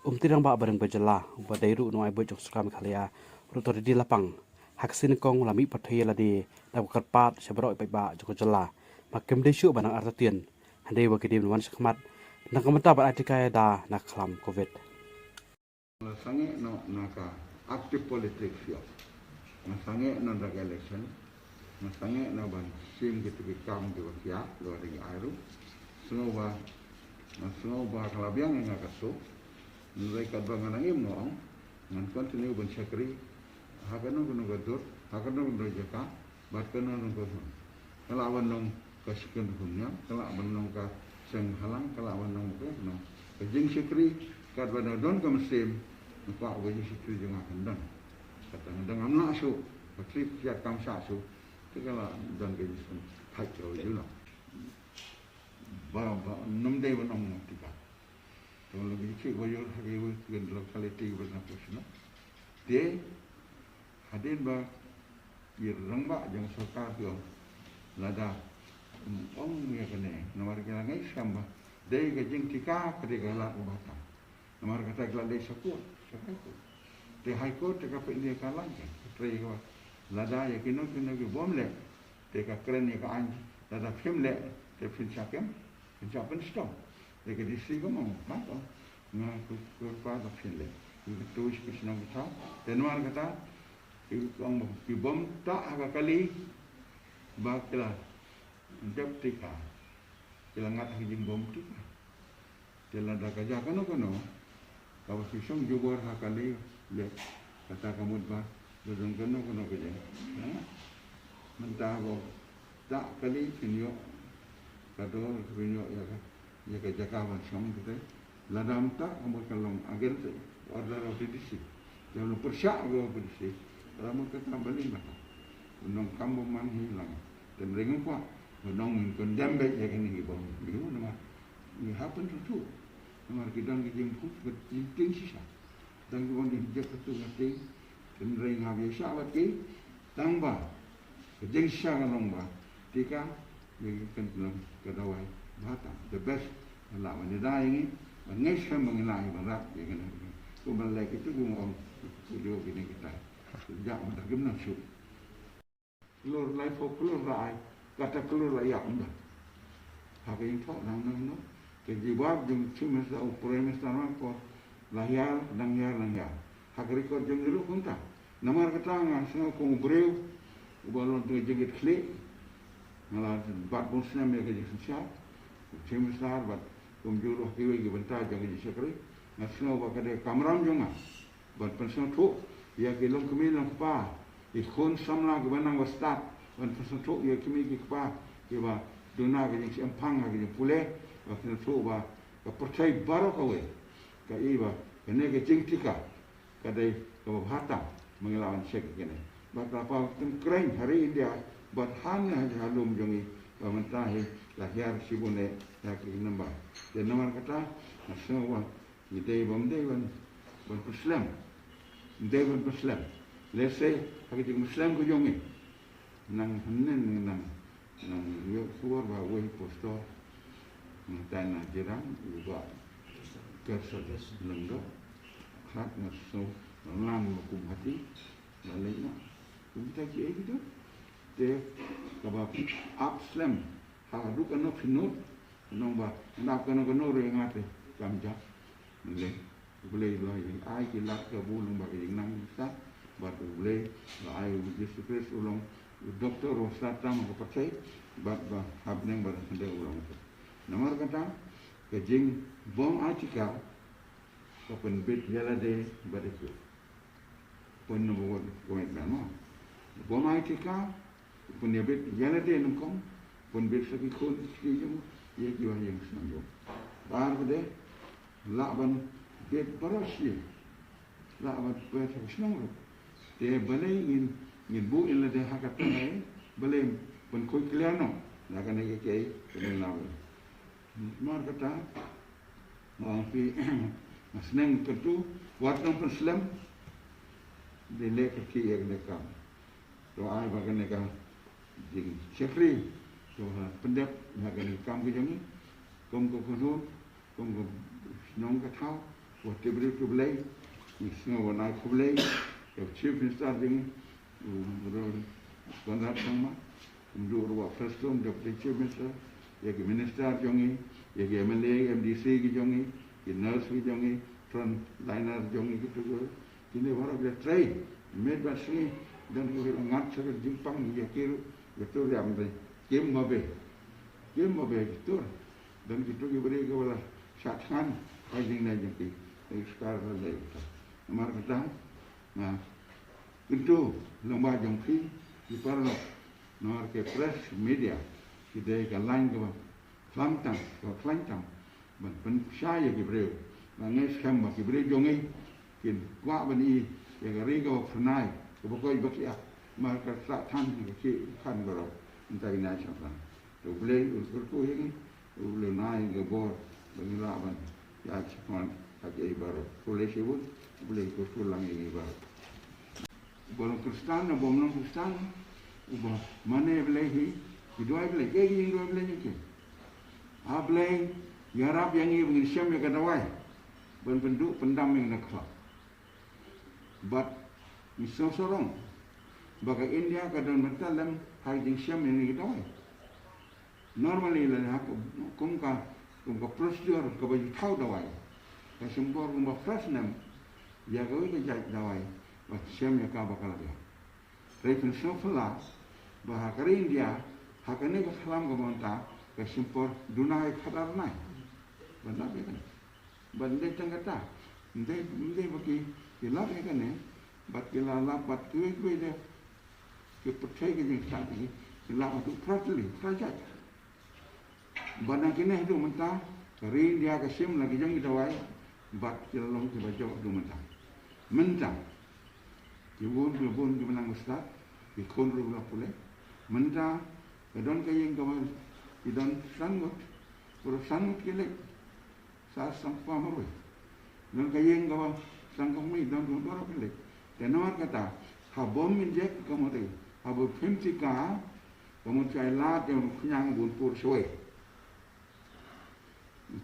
Tirang ba bareng bajala badairu no ai bojong skam khalia rutor di lapang haksin kong lami pathai la de ta karpat sebro pai ba joko jala makem de shu banang artatian hande wa kedim wan sakmat nakamata ba atikaya da naklam covid Sange no naka active politics yo. Sange no naka election. Sange no ban sim gitu kam di wakia lo di airu. Semua ba kalabiang yang ngaka so. Nilai kadang ngim no ang. Ngan continue ban syakri. Hakano kuno gadur. Hakano kuno jaka. Bat kano kuno gadur. Kalawan nong kasikan hukumnya. Kalawan nong ka seng halang. Kalawan nong ke no. Kajing syakri. Kadang don kemesim. Nampak wajah situ jangan kendang. Kadang-kadang amnak su, patri siap kam su. Tu kalau dan gaji sun, hai jauh juga. Bawa enam day enam tiga. Kalau lebih cik wajah hari ini dengan lokaliti berapa sih? Dia hadir bah, ia rembak jangan sokar tu. Lada, ni kena. Nomor kita ngai sama. Dia gaji tiga ketika lat ubatang. Nomor kata gelar dia sakut. Di High Court teka pilih kalang kan, teri kau. Lada ya kino ki bom le, teka keren ya kan, lada film le, te film siakem stop. Teka distrik kau mau, apa? Ngah pada film le, itu iskus nang kita. Tenuan kata, ki bom tak agak kali, bakla, jap tika, kelangat hijim bom tika. Telada kerja kano. Kalau sisong jubur hakali le kata kamu bah belum kena kerja. Mentah bo tak kali sinyo kado sinyo ya kerja kawan song kita. Ladam tak kamu kalong agen order of the district. Jangan persyak go polisi. Ramu kata balik bah. Unong kamu man hilang. Dan ringan kuat. Unong condemn baik ya kini bom. Biru nama. It happen to Nomor kita ni jemput bertinting sisa. Dan kita ni hijau ketu nanti. Dan ring habis syawat ki. Tambah. Kejeng sisa kalong bah. Tika. Yang kan dalam kedawai. Batam. The best. Alah wanita ini. Mengai saya mengenai berat. Yang kena. Kumpul lagi itu kumong. Kuliah ini kita. Sejak mudah gimana syuk. Keluar life of keluar rai. Kata keluar layak mudah. Hak yang tak nang. Kejibab jeng cuma sa upres tanah ko lahir langyar. Hak rekod jeng dulu kunta. Namar ketanga sa ko breu ubalon tu jengit klik. Ngalah bat busna me ke jeng cuma sar bat kumjuru kiwe ge benta jeng sekre. Nasno ba kade kamram jonga. Bat pensan tu ya ke long kemi long pa. Ikon samla ge banang wastat. Ban pensan tu ya kemi ge pa. Ke ba duna ge jeng empang ge pule. Waktu itu bah, kepercayai baru kau iba, kena kecingtika, kadai kau hatam mengelawan sek kene. Betapa keren hari India, buat hanya halum jongi, mentahi lahir sibune nak nambah. Dan nama kata, semua kita ban Muslim, ban Muslim. Let's say, kita Muslim ko jongi, nang yuk keluar bawa postor. Tanah jiran juga keserdas lengkap hak masuk dalam hukum hati lainnya kita kira gitu deh kalau abslam hadu kena finut nombor nak kena orang ngate kamja boleh lagi ai kilat ke bulung bagi nang bisa batu boleh ai Yesus ulung doktor rosatan kepercayai bat habneng bar sendiri ulang Nomor kata, kejing bom artikel, kapan bit jalade beriku. Pun nombor komitmen mo. Bom artikel, pun dia bit jalade nungkong, pun bit segi kun sejum, ia jiwa yang senang. Bar berde, lakban bit berasnya, lakban bit senang. Dia balai ingin bu yang lade hakat tanai, balai pun koi kliano, lakan lagi kei kenal. Mar kata, maafkan, senang tentu, waktu Muslim, dilek kaki yang nekam. Doa bagian nekam, jing syakri, doa pendek bagian nekam kejami, kom ko kunut, kom ko nong katau, what they believe to play, we sing over night to play, the chief minister thing, Konrad Sangma, do what first room, the chief minister, the minister Jongi, the MLA, MDC Jongi, the nurse Jongi, front liner Jongi to go. In the war of the trade, made by Sri, then we will not sort of Jimpang, Yakir, the Turiam, the Game Mobe, tour. Then we took a break over shot hand, fighting Najanki, the scar of the Markata, into Lomba Jonki, the Parlo, nor press media, they can line go Flamtam or Flantam, but when Shire Gibril, my next Kamba, Gibril Jongi, in Guabani, a Rigo of Nai, the Bokoy Bakia, Market Satan, the Canberra, in the national plan. To play with Kurkuing, who will nine the board, the Raban, Yachman, at a barrel, Polish wood, play for full long a barrel. Bono Cristana, Bono Cristana, Uba, Mane Blahi, you do I play, Gaging do I play? I play Yarab Yangi with Shem get away, when we do Pandaming the club. But it's so wrong. But India got on tell them hiding Shem in it away. Normally, they have a procedure to be taught away. As some more of a fresh name, they are going to judge the way, but Shem Yakabakalavia. They can so far, but Hakari India, Hakaneka Flamgamonta, a simple do not have night. But not even. But they think at that. They love again, but they love but to agree there. You partake in something, you love to properly, project. But I can't do Manta, read the Akasim like a young away, but you long to the job do Manta. Manta, you won't be born given a start, you can't rule up Pule. Manta, you don't get in government, you don't sun what, for a sun would kill it. Sass some farmer away. Don't get in government, some of me don't do it. The Norcata, have bomb inject commodity, have a 50 car, come to a large young would push away.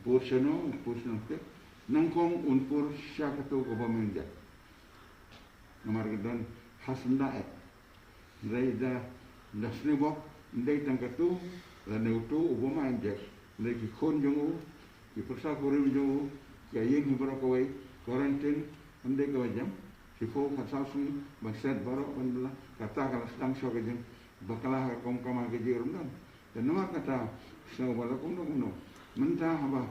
Portion of it, Nankong un por Shakato government. Namargadon Hasanda, Reda, the Snibok, they Tankatu, the Neuto, Obama inject, like Kon Jongo, the Persako Jongo, Yaying broke away, quarantine, and they go jam. Before Kasasmi, but said Barok and Kataka Stam Shogajim, Bakala Komkama Gajirum. The Namakata, so Walakuno. Menta haba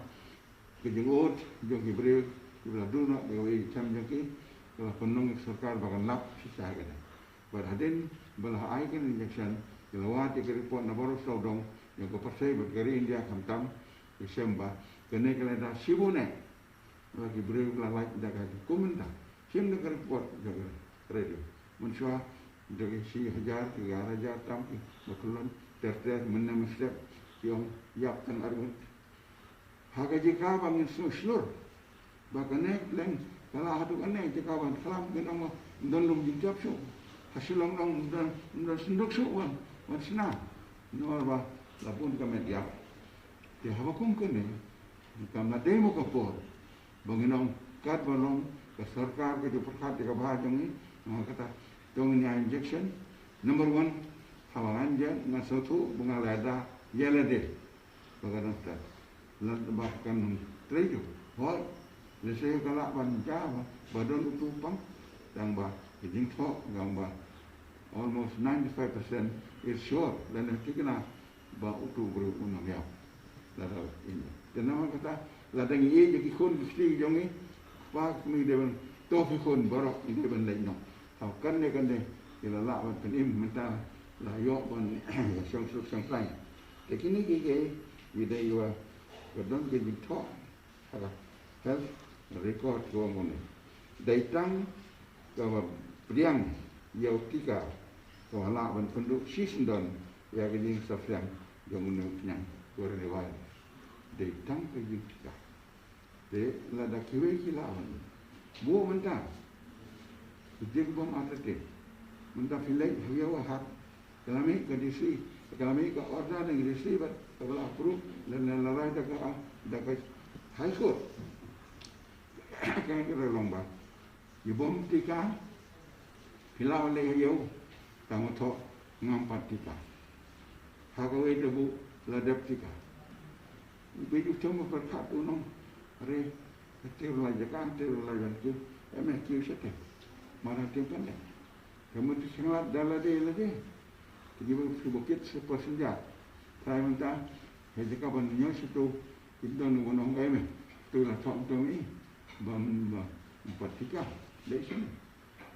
kejenggot jogi break bila dulu gawe cam jogi kalau penung sarkar bagan lap susah kan. Berhadin belah ai kan injection kalau wati ke report na baru saudong yang ko persai berkari India kamtam Desember kene kala da sibune lagi break la like da ka komenta sim na report jogi radio mensua jogi 1000 3000 tam bakulon terter menam step yang yapkan argument Haka jika bangin seluruh, bahkan leng kalau hatu ane jika bang kelam kita mau dalam jingkap su, hasil orang dan sendok su wan sena, nol bah lapun kami dia, dia apa kum kene, kami demo kapor, bangin orang kat balong ke sarkar ke juperkat ke bahas jangi, kata jangan injection, number 1 halangan je, ngasatu bungalada yelade, bagaimana tu? Bahkan teriju, hoi, lesai kalau banca, badan utupang, yang bah, jing tok, yang bah, almost 95% is sure, dan nanti kena bah utup berunam ya, lalu ini. Kenapa kata, ladang ini jadi kon mesti jongi, pak mi dewan, topi kon barok ini dewan lain no. Tahu kan deh, kalau lawan penim mentah, layok ban, sang lain. Tapi ini kiki, ide iwa. Kadang kita talk, health record going on. Datang kalau priang yau tiga, kalau lawan penduduk season ya kita safriang yang menuknya berlewat. Datang ke tiga, de lada kiwe kilawan. Bu mentah, jadi bom atlet, mentah filai hiaw hat, kalami kadisi, kalami ka order dengan kadisi ber. Kalau approve, dan larai dah high court. kan kita lomba. Ibom tika hilau le yo tamu tho ngampat tika. Hakawe debu ladap tika. Beju cuma berkat unong re tiu la jakan tiu la janju kiu sete. Mana tiu pandai. Kamu tu sangat dalade lade. Jadi bukit sepersenja. Saya minta hejaka banyo situ itu unong game. Tu la thong tu ni. Bam patika lesin.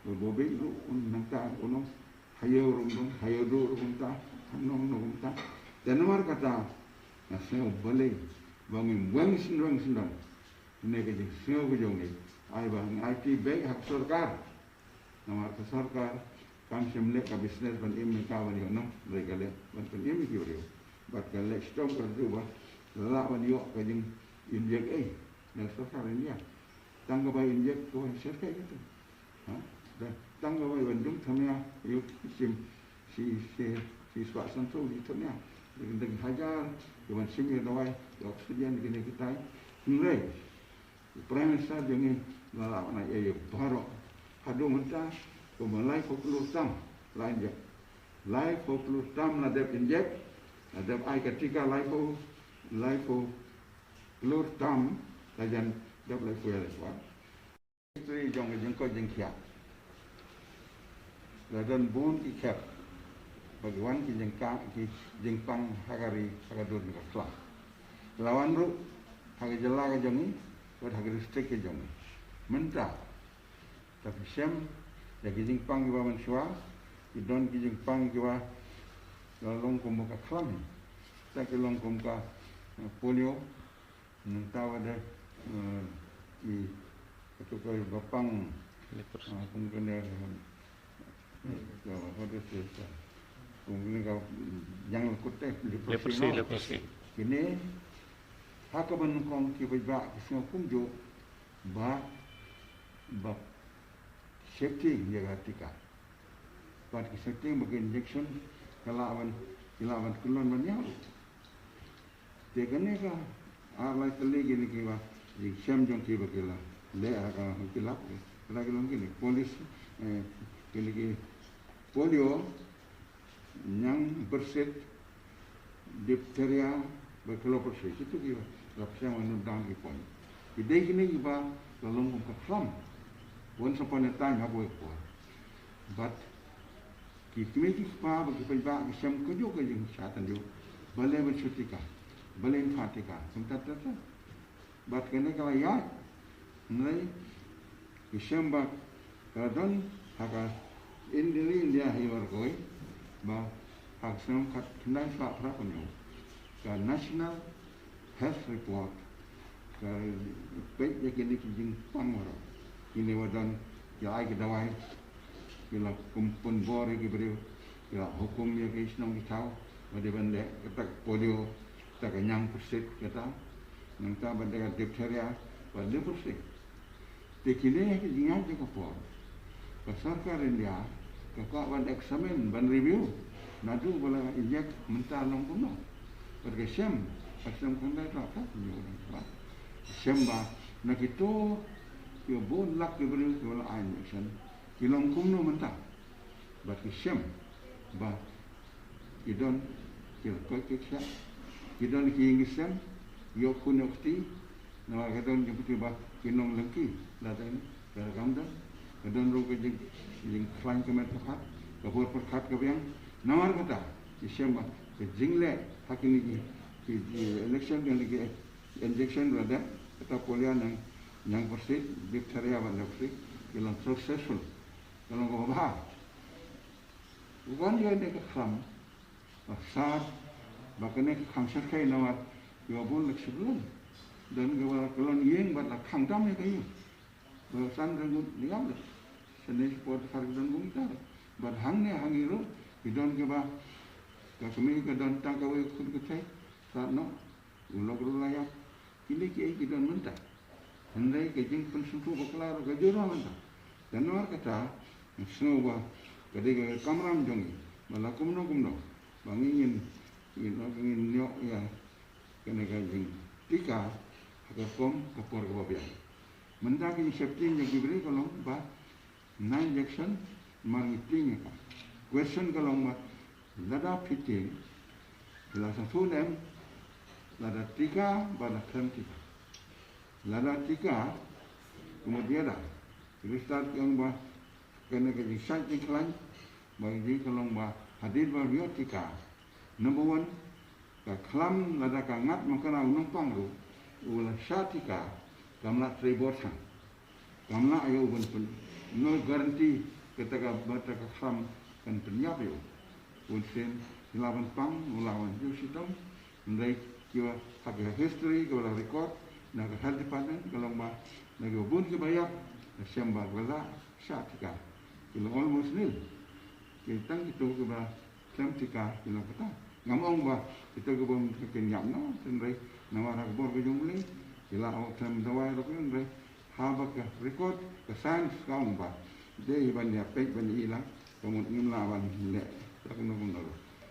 Bobe lu nanta unong hayo rung hayo do rung ta nong rung ta. Dan nomor kata nasib boleh bangun wang sindang. Ini kerja semua kejauh ni. Ai bang IT baik hak sarkar. Nama sarkar kami semlek ke bisnes ban imi kawan yo nom mereka le ban imi ki brio. Bat kale stop kerja bah la ban yo kajing injek dan sarkar India. Tangga bay injek ko sarkar gitu. Ha? Dan tangga bay bandung thamya yo si swastan tu di thamya. Dengan hajar dengan sini doai oksigen gini kita mulai prime minister jangan malah nak baru hadu mentah pemalai populus tam lain je lai populus tam nadep injek nadep ai ketika lai populus tam kajan dap lai fuel kuat istri jong kau jengkia dan bun ikat bagawan ki jengpang hagari hagadun ka kla lawan ru hagi jela ka jongi ko hagi strik ka jongi menta tapi sem ya ki jengpang ki man shwa ki don ki jengpang ki wa long kum ka klam ta ki long kum ka polio nang tawa de ki itu ko bapang kum kena apa tu kemudian kau yang lekuteh leprasi. Kini hakaban kong kibajak semua kumjo ba safety jaga tika. Bat safety bagi injection kelawan kulon banyak. Tegane ka alai kali gini kiwa di syam jong kiwa kila le aka kilap lagi gini polis gini polio yang berset diphtheria berkelompok itu dia lapsang menundang di pon. Ide gini juga lalong ke flam. Once upon a time aku ikut. But kita ni pa bagi pejak kisam kerja kerja syaitan juga. Balai bersutika, balai fatika. Sebentar. But kena kalau ya, nilai kisam bak kadon haka India hiwar koi. Ba hak sem kat kendai fa prapanyo ka national health report ka pek ye kini kijing pangoro kini wadan ya ai ke dawai kila kumpun bore ki beriu kila hukum ye ke isnong kitau wade bande ketak polio tak nyang persit kata nang ta bande ka diphtheria bande persit te kini ye kijingan je ko por ka sarkar India kekawan eksamen ban review nadu bola injek mentah long kuno pergi sem kundai tak ni orang sem ba nak itu yo bon lak ke beri bola injection kilong kuno mentah bagi sem ba idon kil keksa idon ki sem yo kunokti na kadon jemput ba kinong lengki ladan gamdan kadon ro ke jing klan kemet pakat kabur perkat ke yang nawar kata isem ke jingle hakini ki election yang lagi injection ada kata polio yang persit diphtheria ban persit yang successful kalau kau bah bukan dia ni kekram besar bahkan ni kangser kai nawar dia pun lek sebelum dan kalau yang buat lah kangdam ni kayu berusan dengan diam Seni sport harga bung kita, berhang ni hang itu, hidon ke bah, kami ke don tang kau ikut ke saya, saat no, ulok rulaya, kini hidon mentah, hendai kejeng pensutu baklar kejurah mentah, dan orang kata, semua bah, ketika kamram jongi, malah kumno, bangingin nyok ya, kena kejeng tika, agak kom kapur kebabian. Mendaki safety yang diberi kalau bah 9 injection marketing ka. Question kalau bah lada fitting bila satu dem lada 3 pada klaim 3. Lada 3 kemudian dah start yang bah kena kerja santai kelan bagi kalau bah hadir biotika. Number 1 ka klam lada ka ngat makana numpang ru ula syatika kamla tribota kamla ayo pun no garanti ketika bataka klam kan penyap yo unsen lawan pang lawan yo sitam ndai kiwa hak history ko record na ka hal department kalau ma na go bun ke bayak sembah wala syatika kilo almost nil kita itu ke ba syatika kilo kata ngamong ba kita ke bun ke kenyam no ndai nama rak bor ke jumli kila awak sam dawai rak ndai habak record ke sains kaum ba de ban ya pek ban ila kamu ngim lawan le tak no